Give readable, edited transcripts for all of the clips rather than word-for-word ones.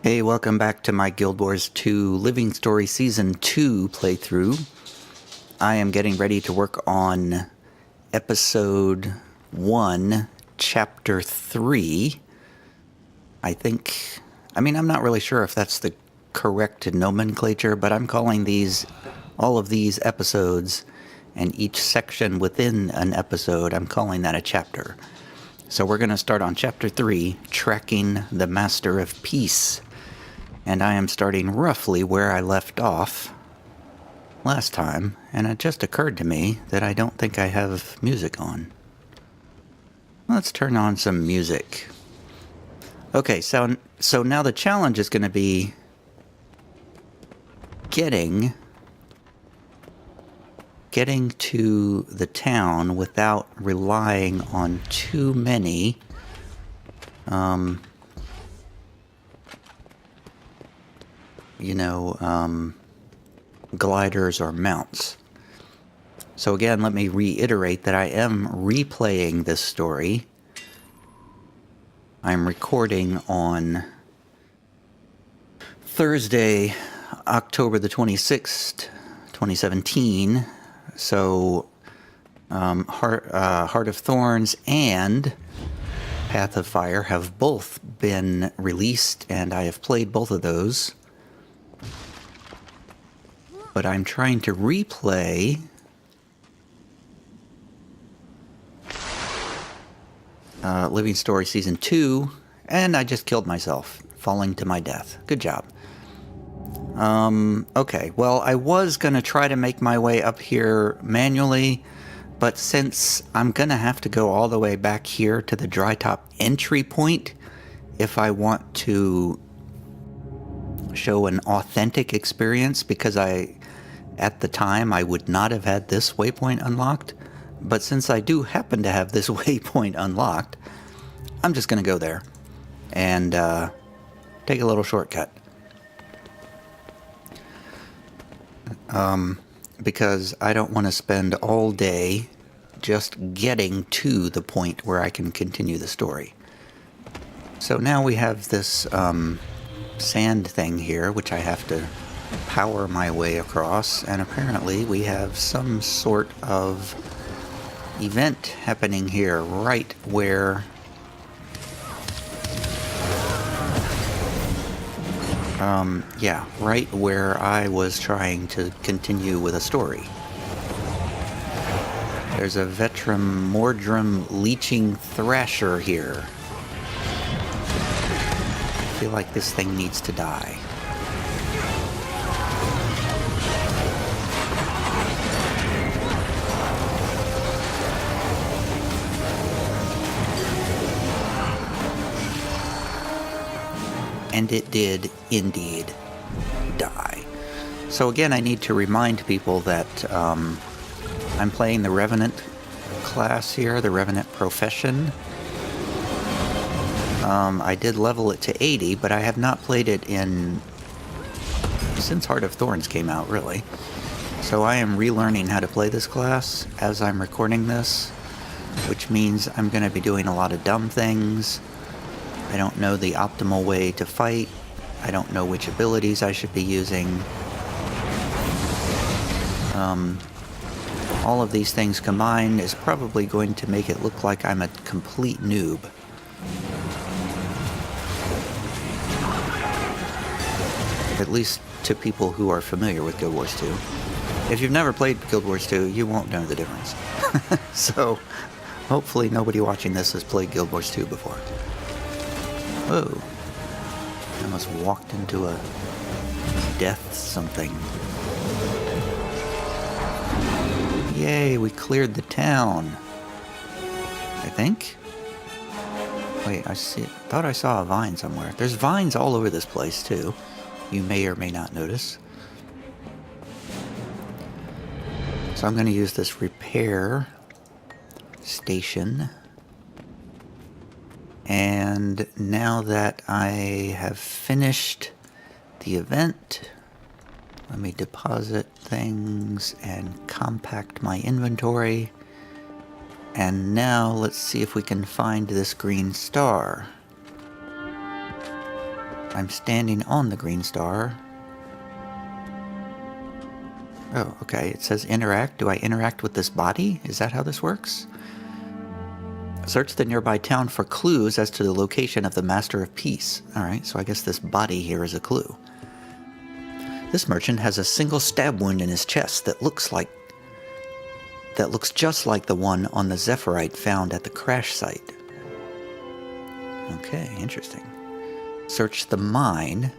Hey, welcome back to my Guild Wars 2 Living Story Season 2 playthrough. I am getting ready to work on Episode 1, Chapter 3. I'm not really sure if that's the correct nomenclature, but I'm calling all of these episodes, and each section within an episode, I'm calling that a chapter. So we're going to start on Chapter 3, Tracking the Master of Peace. And I am starting roughly where I left off last time, and it just occurred to me that I don't think I have music on. Let's turn on some music. Okay, so now the challenge is going to be getting to the town without relying on too many gliders or mounts. So again, let me reiterate that I am replaying this story. I'm recording on Thursday, October the 26th, 2017. So Heart of Thorns and Path of Fire have both been released, and I have played both of those. But I'm trying to replay Living Story Season 2, and I just killed myself, falling to my death. Good job. Okay, well, I was going to try to make my way up here manually, but since I'm going to have to go all the way back here to the dry top entry point if I want to show an authentic experience, because at the time I would not have had this waypoint unlocked, but since I do happen to have this waypoint unlocked, I'm just going to go there and take a little shortcut. Because I don't want to spend all day just getting to the point where I can continue the story. So now we have this sand thing here, which I have to power my way across, and apparently we have some sort of event happening here right where right where I was trying to continue with a story. There's a Vetrum Mordrum Leeching Thrasher here. I feel like this thing needs to die. And it did indeed die. So again, I need to remind people that I'm playing the Revenant class here, the Revenant Profession. I did level it to 80, but I have not played it since Heart of Thorns came out, really. So I am relearning how to play this class as I'm recording this, which means I'm going to be doing a lot of dumb things. I don't know the optimal way to fight. I don't know which abilities I should be using. All of these things combined is probably going to make it look like I'm a complete noob. At least to people who are familiar with Guild Wars 2. If you've never played Guild Wars 2, you won't know the difference. So, hopefully nobody watching this has played Guild Wars 2 before. Whoa. I almost walked into a death something. Yay, we cleared the town. I think? Wait, thought I saw a vine somewhere. There's vines all over this place, too. You may or may not notice. So I'm going to use this repair station. And now that I have finished the event, let me deposit things and compact my inventory. And now let's see if we can find this green star. I'm standing on the green star. Oh, okay. It says interact. Do I interact with this body? Is that how this works? Search the nearby town for clues as to the location of the Master of Peace. Alright, so I guess this body here is a clue. This merchant has a single stab wound in his chest that looks just like the one on the Zephyrite found at the crash site. Okay, interesting. Search the mine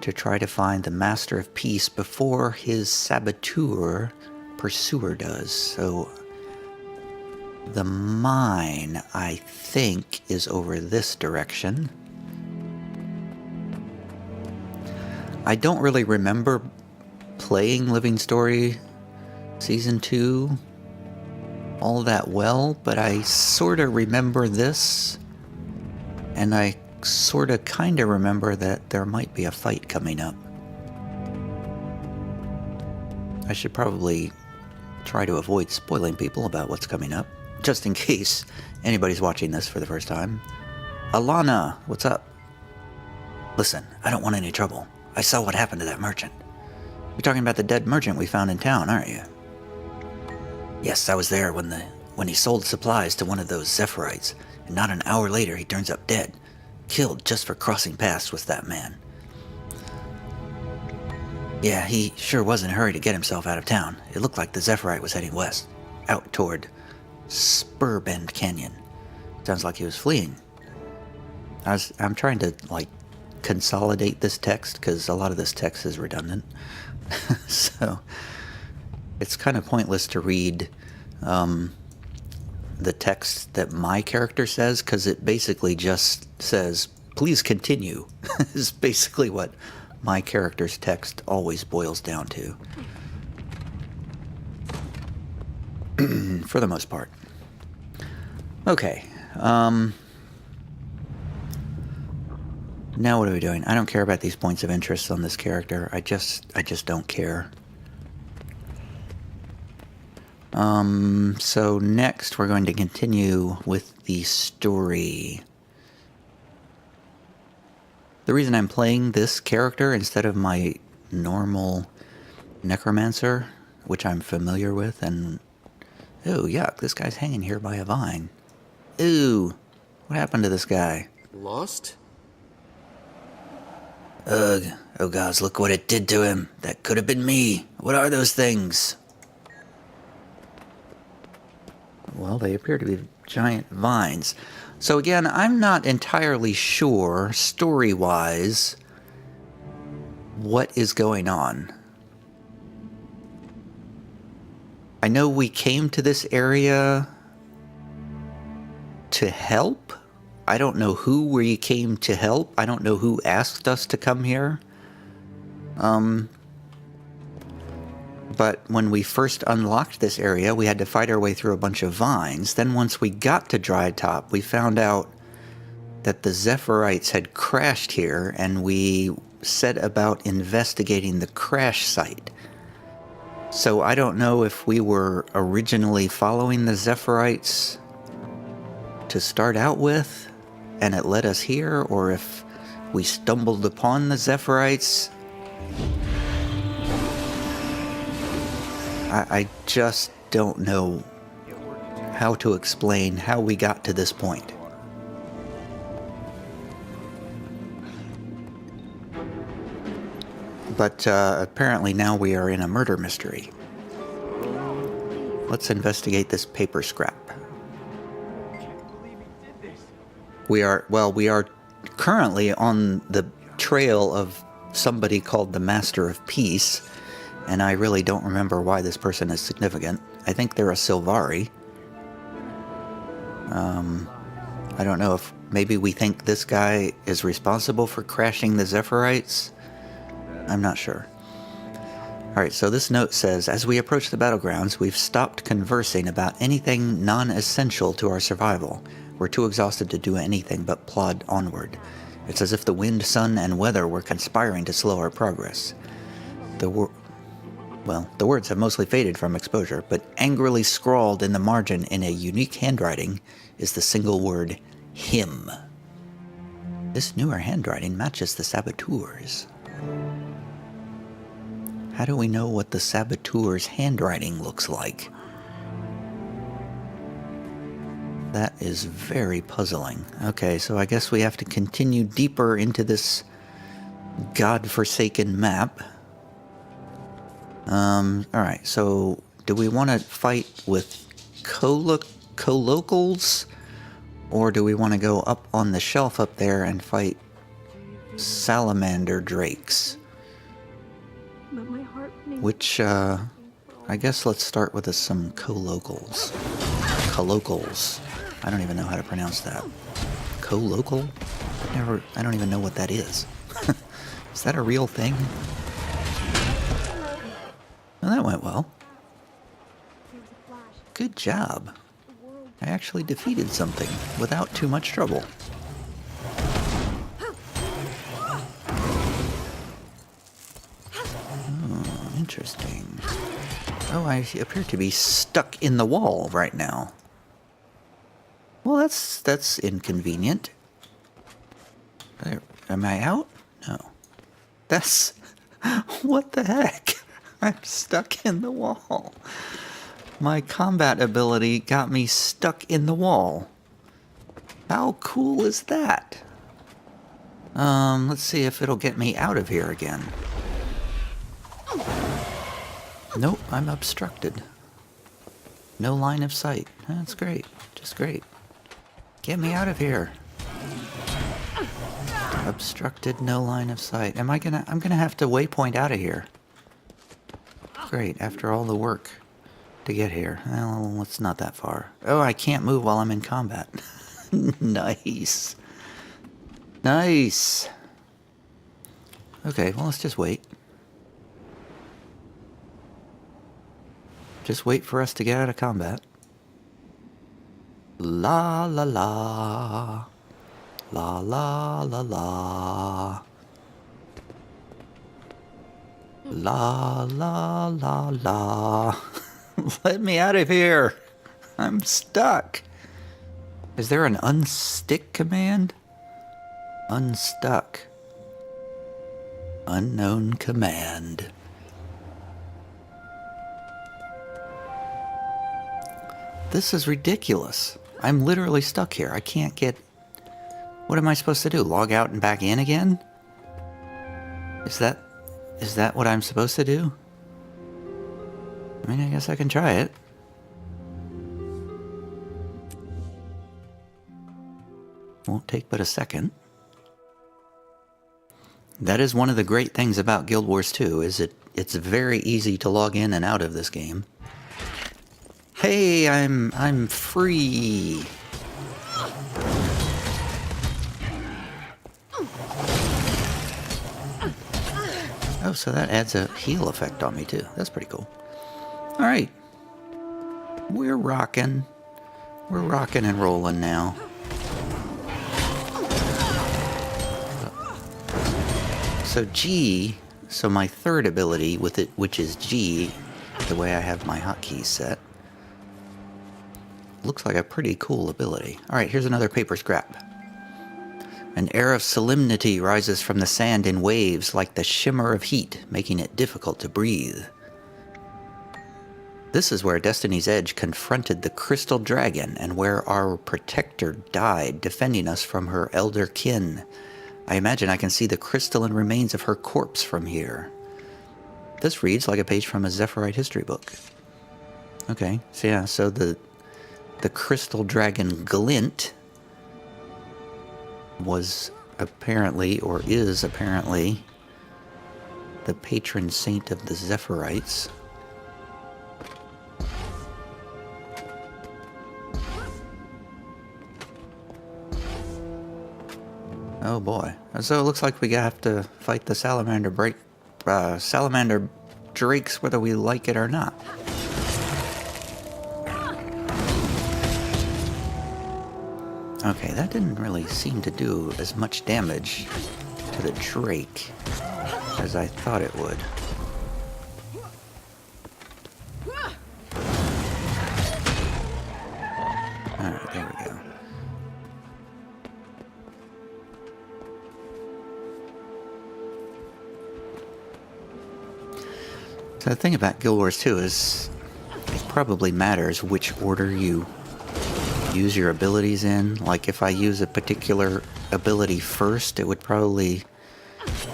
to try to find the Master of Peace before his saboteur pursuer does. So the mine, I think, is over this direction. I don't really remember playing Living Story Season 2 all that well, but I sort of remember this, and I sort of kind of remember that there might be a fight coming up. I should probably try to avoid spoiling people about what's coming up, just in case anybody's watching this for the first time. Alana, what's up? Listen, I don't want any trouble. I saw what happened to that merchant. You're talking about the dead merchant we found in town, aren't you? Yes, I was there when he sold supplies to one of those Zephyrite, and not an hour later he turns up dead. Killed just for crossing paths with that man. Yeah, he sure was in a hurry to get himself out of town. It looked like the Zephyrite was heading west, out toward Spurbend Canyon. Sounds like he was fleeing. I'm trying to, consolidate this text, because a lot of this text is redundant. So, it's kind of pointless to read the text that my character says, because it basically just says, please continue, is basically what my character's text always boils down to. For the most part. Okay. Now what are we doing? I don't care about these points of interest on this character. I just don't care. So next we're going to continue with the story. The reason I'm playing this character instead of my normal necromancer, which I'm familiar with, and... Ooh, yuck, this guy's hanging here by a vine. Ooh, what happened to this guy? Lost? Ugh, oh gods, look what it did to him. That could have been me. What are those things? Well, they appear to be giant vines. So again, I'm not entirely sure, story-wise, what is going on. I know we came to this area to help. I don't know who we came to help. I don't know who asked us to come here. But when we first unlocked this area, we had to fight our way through a bunch of vines. Then once we got to Dry Top, we found out that the Zephyrite had crashed here, and we set about investigating the crash site. So I don't know if we were originally following the Zephyrite to start out with, and it led us here, or if we stumbled upon the Zephyrite. I just don't know how to explain how we got to this point. But apparently now we are in a murder mystery. Let's investigate this paper scrap. We are currently on the trail of somebody called the Master of Peace, and I really don't remember why this person is significant. I think they're a Sylvari. I don't know if maybe we think this guy is responsible for crashing the Zephyrite. I'm not sure. Alright, so this note says, as we approach the battlegrounds, we've stopped conversing about anything non-essential to our survival. We're too exhausted to do anything but plod onward. It's as if the wind, sun, and weather were conspiring to slow our progress. The words have mostly faded from exposure, but angrily scrawled in the margin in a unique handwriting is the single word, him. This newer handwriting matches the saboteurs. How do we know what the saboteur's handwriting looks like? That is very puzzling. Okay, so I guess we have to continue deeper into this godforsaken map. Alright, so do we want to fight with colocals? Or do we want to go up on the shelf up there and fight salamander drakes? Which, I guess let's start with some colocals. Colocals. I don't even know how to pronounce that. Colocal? I don't even know what that is. Is that a real thing? Well, that went well. Good job. I actually defeated something without too much trouble. Oh, interesting. Oh, I appear to be stuck in the wall right now. Well, that's inconvenient. Am I out? No. That's... What the heck? I'm stuck in the wall. My combat ability got me stuck in the wall. How cool is that? Let's see if it'll get me out of here again. Nope, I'm obstructed. No line of sight. That's great. Just great. Get me out of here. Obstructed, no line of sight. I'm gonna have to waypoint out of here. Great, after all the work to get here. Well, it's not that far. Oh, I can't move while I'm in combat. Nice. Nice. Okay, well, let's just wait. Just wait for us to get out of combat. La la la. La la la la. La la la la. Let me out of here. I'm stuck. Is there an unstick command? Unstuck. Unknown command. This is ridiculous. I'm literally stuck here. I can't get... What am I supposed to do? Log out and back in again? Is that what I'm supposed to do? I mean, I guess I can try it. Won't take but a second. That is one of the great things about Guild Wars 2, is it's very easy to log in and out of this game. Hey, I'm free. Oh, so that adds a heal effect on me too. That's pretty cool. All right. We're rocking. We're rocking and rolling now. So G, so my third ability with it, which is G, the way I have my hotkeys set, looks like a pretty cool ability. All right, here's another paper scrap. An air of solemnity rises from the sand in waves like the shimmer of heat, making it difficult to breathe. This is where Destiny's Edge confronted the crystal dragon and where our protector died, defending us from her elder kin. I imagine I can see the crystalline remains of her corpse from here. This reads like a page from a Zephyrite history book. Okay, so yeah, so the crystal dragon Glint was apparently, or is apparently, the patron saint of the Zephyrites. Oh boy. So it looks like we have to fight the salamander drakes whether we like it or not. Okay, that didn't really seem to do as much damage to the drake as I thought it would. Alright, there we go. So the thing about Guild Wars 2 is it probably matters which order you use your abilities in. Like if I use a particular ability first, it would probably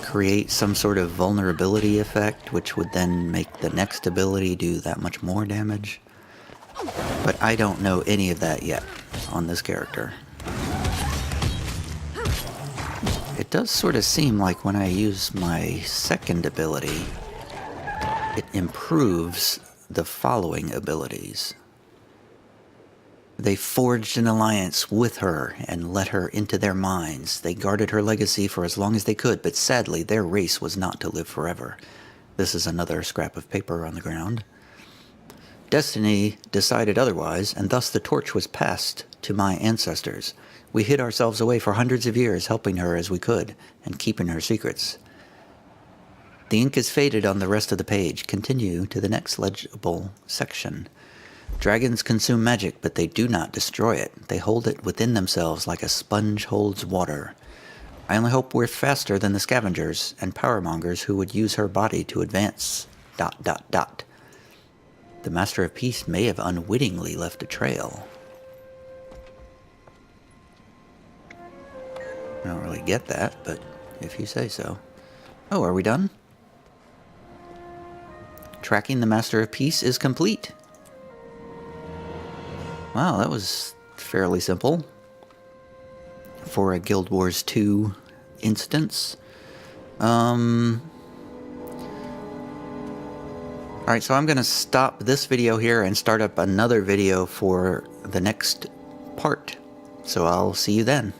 create some sort of vulnerability effect, which would then make the next ability do that much more damage. But I don't know any of that yet on this character. It does sort of seem like when I use my second ability, it improves the following abilities. They forged an alliance with her and let her into their minds. They guarded her legacy for as long as they could, but sadly their race was not to live forever. This is another scrap of paper on the ground. Destiny decided otherwise, and thus the torch was passed to my ancestors. We hid ourselves away for hundreds of years, helping her as we could, and keeping her secrets. The ink is faded on the rest of the page. Continue to the next legible section. Dragons consume magic, but they do not destroy it. They hold it within themselves like a sponge holds water. I only hope we're faster than the scavengers and powermongers who would use her body to advance... ... The Master of Peace may have unwittingly left a trail. I don't really get that, but if you say so. Oh, are we done? Tracking the Master of Peace is complete. Wow, that was fairly simple for a Guild Wars 2 instance. Alright, so I'm going to stop this video here and start up another video for the next part. So I'll see you then.